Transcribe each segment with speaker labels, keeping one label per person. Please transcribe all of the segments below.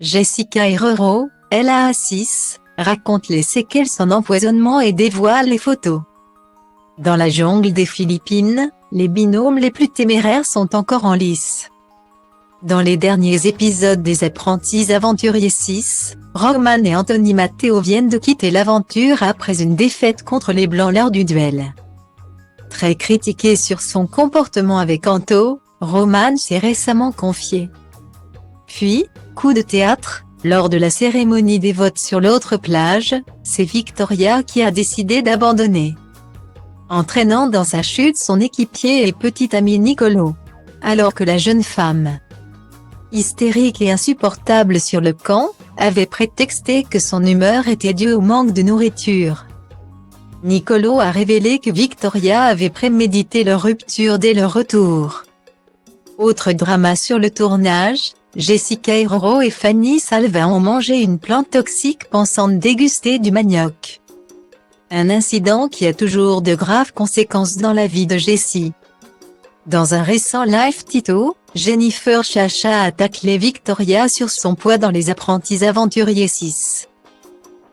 Speaker 1: Jessica Herrero, LA6, raconte les séquelles de son empoisonnement et dévoile les photos. Dans la jungle des Philippines, les binômes les plus téméraires sont encore en lice. Dans les derniers épisodes des Apprentis Aventuriers 6, Roman et Anthony Matteo viennent de quitter l'aventure après une défaite contre les Blancs lors du duel. Très critiqué sur son comportement avec Anto, Roman s'est récemment confié. Puis, coup de théâtre, lors de la cérémonie des votes sur l'autre plage, c'est Victoria qui a décidé d'abandonner, entraînant dans sa chute son équipier et petit ami Nicolo. Alors que la jeune femme, hystérique et insupportable sur le camp, avait prétexté que son humeur était due au manque de nourriture. Nicolo a révélé que Victoria avait prémédité leur rupture dès leur retour. Autre drama sur le tournage, Jessica Herrero et Fanny Salvin ont mangé une plante toxique pensant déguster du manioc. Un incident qui a toujours de graves conséquences dans la vie de Jessie. Dans un récent live Tito, Jennifer Chacha a taclé Victoria sur son poids dans Les Apprentis Aventuriers 6.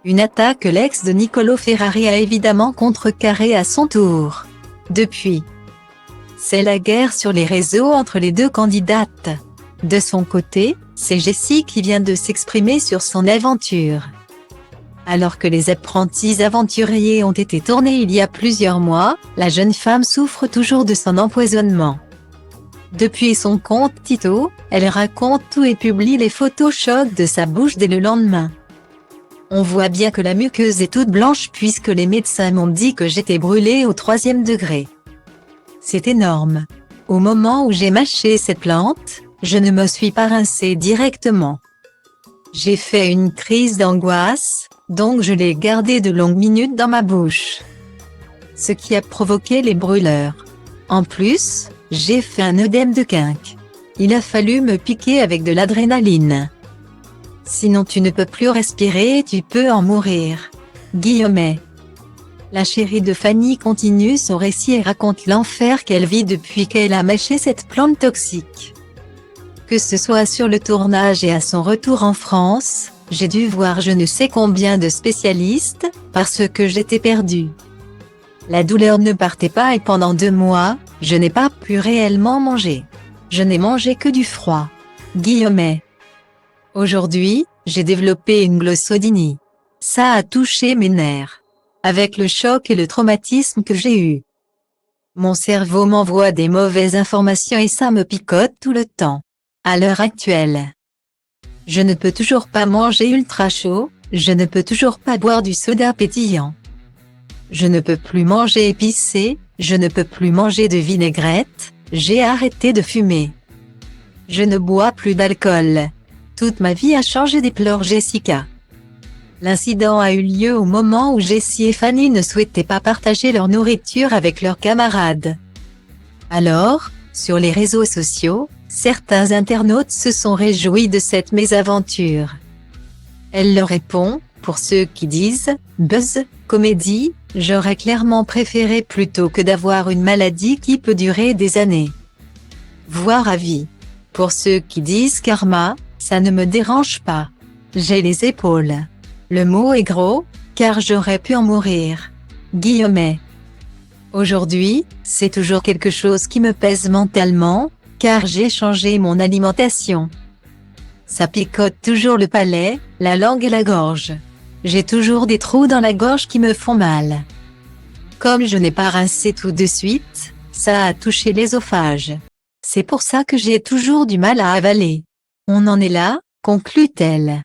Speaker 1: Une attaque que l'ex de Nicolo Ferrari a évidemment contrecarrée à son tour. Depuis, c'est la guerre sur les réseaux entre les deux candidates. De son côté, c'est Jessie qui vient de s'exprimer sur son aventure. Alors que Les Apprentis Aventuriers ont été tournés il y a plusieurs mois, la jeune femme souffre toujours de son empoisonnement. Depuis son compte Tito, elle raconte tout et publie les photos chocs de sa bouche dès le lendemain. On voit bien que la muqueuse est toute blanche puisque les médecins m'ont dit que j'étais brûlée au 3e degré. C'est énorme. Au moment où j'ai mâché cette plante, je ne me suis pas rincée directement. J'ai fait une crise d'angoisse, donc je l'ai gardée de longues minutes dans ma bouche. Ce qui a provoqué les brûleurs. En plus, j'ai fait un œdème de quinque. Il a fallu me piquer avec de l'adrénaline. Sinon tu ne peux plus respirer et tu peux en mourir. Guillaumet. La chérie de Fanny continue son récit et raconte l'enfer qu'elle vit depuis qu'elle a mâché cette plante toxique. Que ce soit sur le tournage et à son retour en France, j'ai dû voir je ne sais combien de spécialistes, parce que j'étais perdue. La douleur ne partait pas et pendant 2 mois, je n'ai pas pu réellement manger. Je n'ai mangé que du froid. Guillaumet. Aujourd'hui, j'ai développé une glossodynie. Ça a touché mes nerfs. Avec le choc et le traumatisme que j'ai eu. Mon cerveau m'envoie des mauvaises informations et ça me picote tout le temps. À l'heure actuelle, je ne peux toujours pas manger ultra chaud, je ne peux toujours pas boire du soda pétillant. Je ne peux plus manger épicé, je ne peux plus manger de vinaigrette, j'ai arrêté de fumer. Je ne bois plus d'alcool. Toute ma vie a changé, déplore Jessica. L'incident a eu lieu au moment où Jessie et Fanny ne souhaitaient pas partager leur nourriture avec leurs camarades. Alors, sur les réseaux sociaux, certains internautes se sont réjouis de cette mésaventure. Elle leur répond, pour ceux qui disent « buzz, comédie », j'aurais clairement préféré plutôt que d'avoir une maladie qui peut durer des années, voire à vie. Pour ceux qui disent « karma », ça ne me dérange pas. J'ai les épaules. Le mot est gros, car j'aurais pu en mourir. Guillaumet. Aujourd'hui, c'est toujours quelque chose qui me pèse mentalement, car j'ai changé mon alimentation. Ça picote toujours le palais, la langue et la gorge. J'ai toujours des trous dans la gorge qui me font mal. Comme je n'ai pas rincé tout de suite, ça a touché l'œsophage. C'est pour ça que j'ai toujours du mal à avaler. On en est là, conclut-elle.